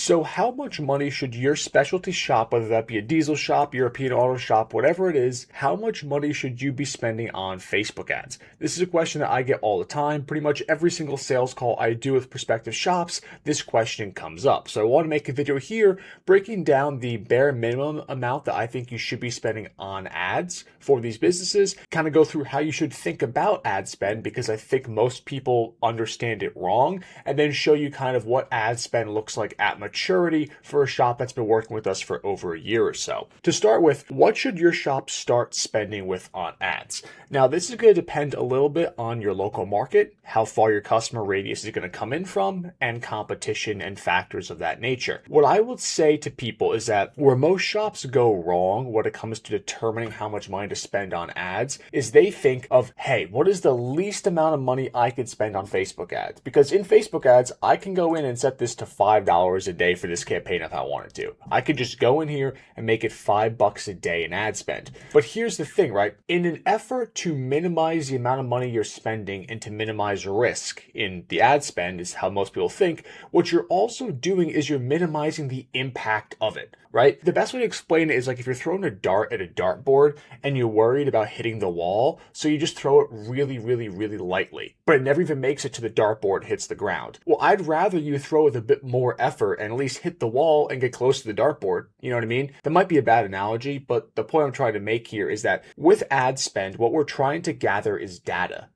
So how much money should your specialty shop, whether that be a diesel shop, European auto shop, whatever it is, how much money should you be spending on Facebook ads? This is a question that I get all the time. Pretty much every single sales call I do with prospective shops, this question comes up. So I want to make a video here breaking down the bare minimum amount that I think you should be spending on ads for these businesses, kind of go through how you should think about ad spend because I think most people understand it wrong, and then show you kind of what ad spend looks like at maturity for a shop that's been working with us for over a year or so. To start with, what should your shop start spending with on ads? Now, this is going to depend a little bit on your local market, how far your customer radius is going to come in from, and competition and factors of that nature. What I would say to people is that where most shops go wrong when it comes to determining how much money to spend on ads is they think of, hey, what is the least amount of money I could spend on Facebook ads? Because in Facebook ads, I can go in and set this to $5 a day for this campaign if I wanted to. I could just go in here and make it $5 a day in ad spend. But here's the thing, right? In an effort to minimize the amount of money you're spending and to minimize risk in the ad spend is how most people think, what you're also doing is you're minimizing the impact of it, right? The best way to explain it is like if you're throwing a dart at a dartboard and you're worried about hitting the wall, so you just throw it really, really, really lightly, but it never even makes it to the dartboard, hits the ground. Well, I'd rather you throw with a bit more effort and at least hit the wall and get close to the dartboard. You know what I mean? That might be a bad analogy, but the point I'm trying to make here is that with ad spend, what we're trying to gather is data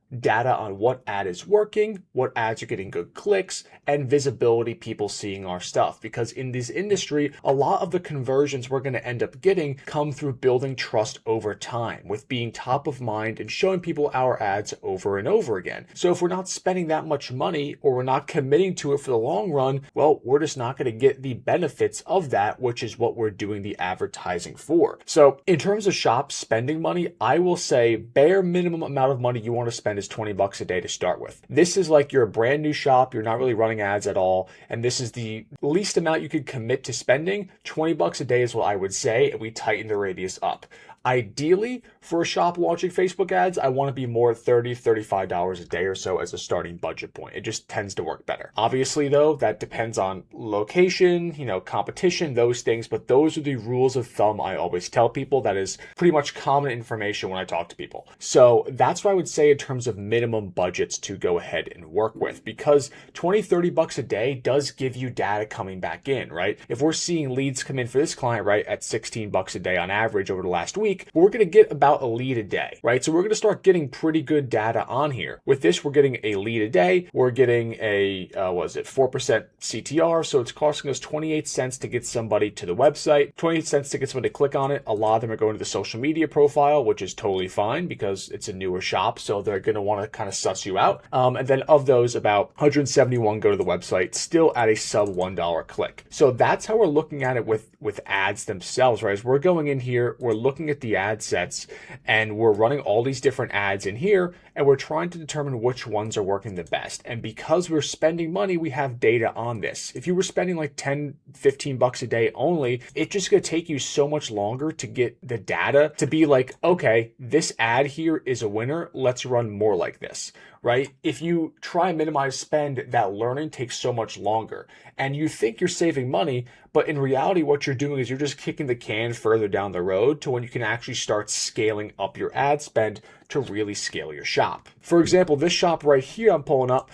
on what ad is working, what ads are getting good clicks, and visibility, people seeing our stuff. Because in this industry, a lot of the conversions we're going to end up getting come through building trust over time, with being top of mind and showing people our ads over and over again. So if we're not spending that much money or we're not committing to it for the long run, well, we're just not going to get the benefits of that, which is what we're doing the advertising for. So in terms of shops spending money, I will say bare minimum amount of money you want to spend is $20 a day to start with. This is like you're a brand new shop, you're not really running ads at all, and this is the least amount you could commit to spending. $20 a day is what I would say, and we tighten the radius up. Ideally, for a shop launching Facebook ads, I want to be more $30, $35 a day or so as a starting budget point. It just tends to work better. Obviously, though, that depends on location, competition, those things, but those are the rules of thumb I always tell people. That is pretty much common information when I talk to people. So that's what I would say in terms of minimum budgets to go ahead and work with, because $20, $30 a day does give you data coming back in, right? If we're seeing leads come in for this client, right, at $16 a day on average over the last week, we're going to get about a lead a day, right? So we're going to start getting pretty good data on here. With this, we're getting a lead a day. We're getting a, 4% CTR. So it's costing us 28 cents to get somebody to the website, 28 cents to get somebody to click on it. A lot of them are going to the social media profile, which is totally fine because it's a newer shop. So they're going to want to kind of suss you out. And then of those, about 171 go to the website, still at a sub $1 click. So that's how we're looking at it with ads themselves, right? As we're going in here, we're looking at the ad sets and we're running all these different ads in here and we're trying to determine which ones are working the best. And because we're spending money, we have data on this. If you were spending like 10, 15 bucks a day only, it's just going to take you so much longer to get the data to be like, okay, this ad here is a winner. Let's run more like this, right? If you try and minimize spend, that learning takes so much longer and you think you're saving money, but in reality, what you're doing is you're just kicking the can further down the road to when you can actually start scaling up your ad spend to really scale your shop. For example, this shop right here I'm pulling up,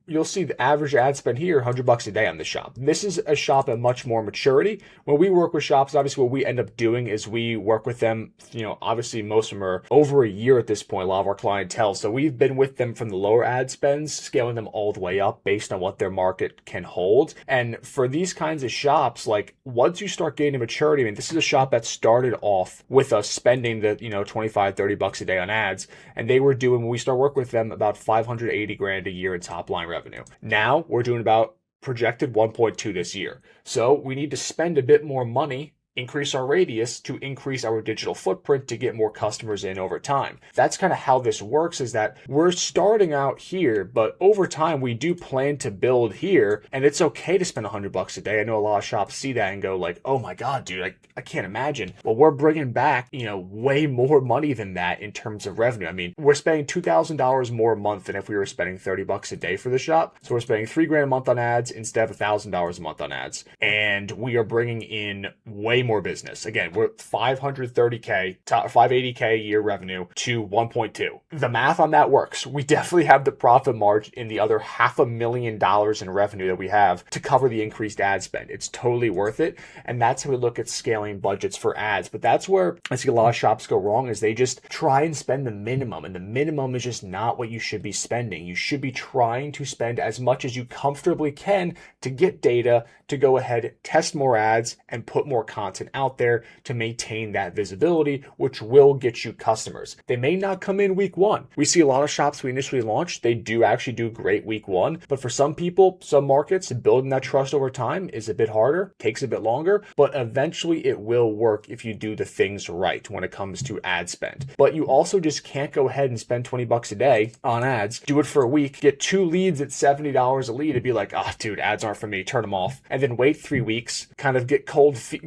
you'll see the average ad spend here, $100 a day on this shop. This is a shop at much more maturity. When we work with shops, obviously what we end up doing is we work with them, obviously most of them are over a year at this point, a lot of our clientele. So we've been with them from the lower ad spends, scaling them all the way up based on what their market can hold. And for these kinds of shops, like once you start gaining maturity, I mean, this is a shop that started off with us spending the, 25, 30 bucks a day on ads. And they were doing, when we start working with them, about 580 grand a year in top line revenue. Now we're doing about projected 1.2 this year. So we need to spend a bit more money increase our radius to increase our digital footprint to get more customers in over time. That's kind of how this works, is that we're starting out here, but over time we do plan to build here, and it's okay to spend $100 a day. I know a lot of shops see that and go like, oh my God, dude, I can't imagine. Well, we're bringing back, way more money than that in terms of revenue. I mean, we're spending $2,000 more a month than if we were spending $30 a day for the shop. So we're spending $3,000 a month on ads instead of $1,000 a month on ads. And we are bringing in way more business. Again, we're 530K, 580K a year revenue to 1.2. The math on that works. We definitely have the profit margin in the other $500,000 in revenue that we have to cover the increased ad spend. It's totally worth it. And that's how we look at scaling budgets for ads. But that's where I see a lot of shops go wrong, is they just try and spend the minimum. And the minimum is just not what you should be spending. You should be trying to spend as much as you comfortably can to get data, to go ahead, test more ads, and put more content out there to maintain that visibility, which will get you customers. They may not come in week one. We see a lot of shops we initially launched, they do actually do great week one, but for some people, some markets, building that trust over time is a bit harder, takes a bit longer, but eventually it will work if you do the things right when it comes to ad spend. But you also just can't go ahead and spend $20 a day on ads, do it for a week, get 2 leads at $70 a lead, and be like, dude, ads aren't for me, turn them off. And then wait 3 weeks, kind of get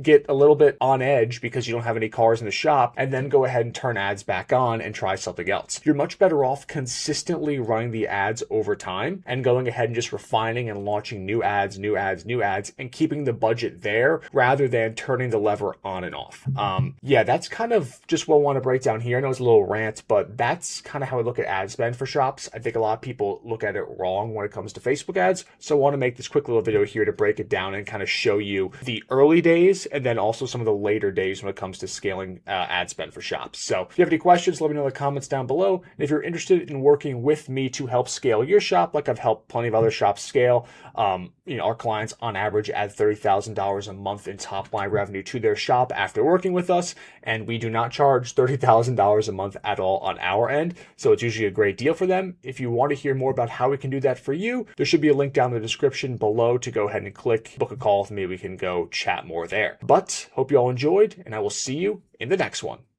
get a little bit on edge because you don't have any cars in the shop, and then go ahead and turn ads back on and try something else. You're much better off consistently running the ads over time and going ahead and just refining and launching new ads, and keeping the budget there rather than turning the lever on and off. That's kind of just what I want to break down here. I know it's a little rant, but that's kind of how I look at ad spend for shops. I think a lot of people look at it wrong when it comes to Facebook ads. So I want to make this quick little video here to break it down and kind of show you the early days and then also some of the later days when it comes to scaling ad spend for shops. So if you have any questions, let me know in the comments down below. And if you're interested in working with me to help scale your shop, like I've helped plenty of other shops scale, our clients on average add $30,000 a month in top line revenue to their shop after working with us. And we do not charge $30,000 a month at all on our end. So it's usually a great deal for them. If you want to hear more about how we can do that for you, there should be a link down in the description below to go ahead and click, book a call with me. We can go chat more there. But hope you all enjoyed, and I will see you in the next one.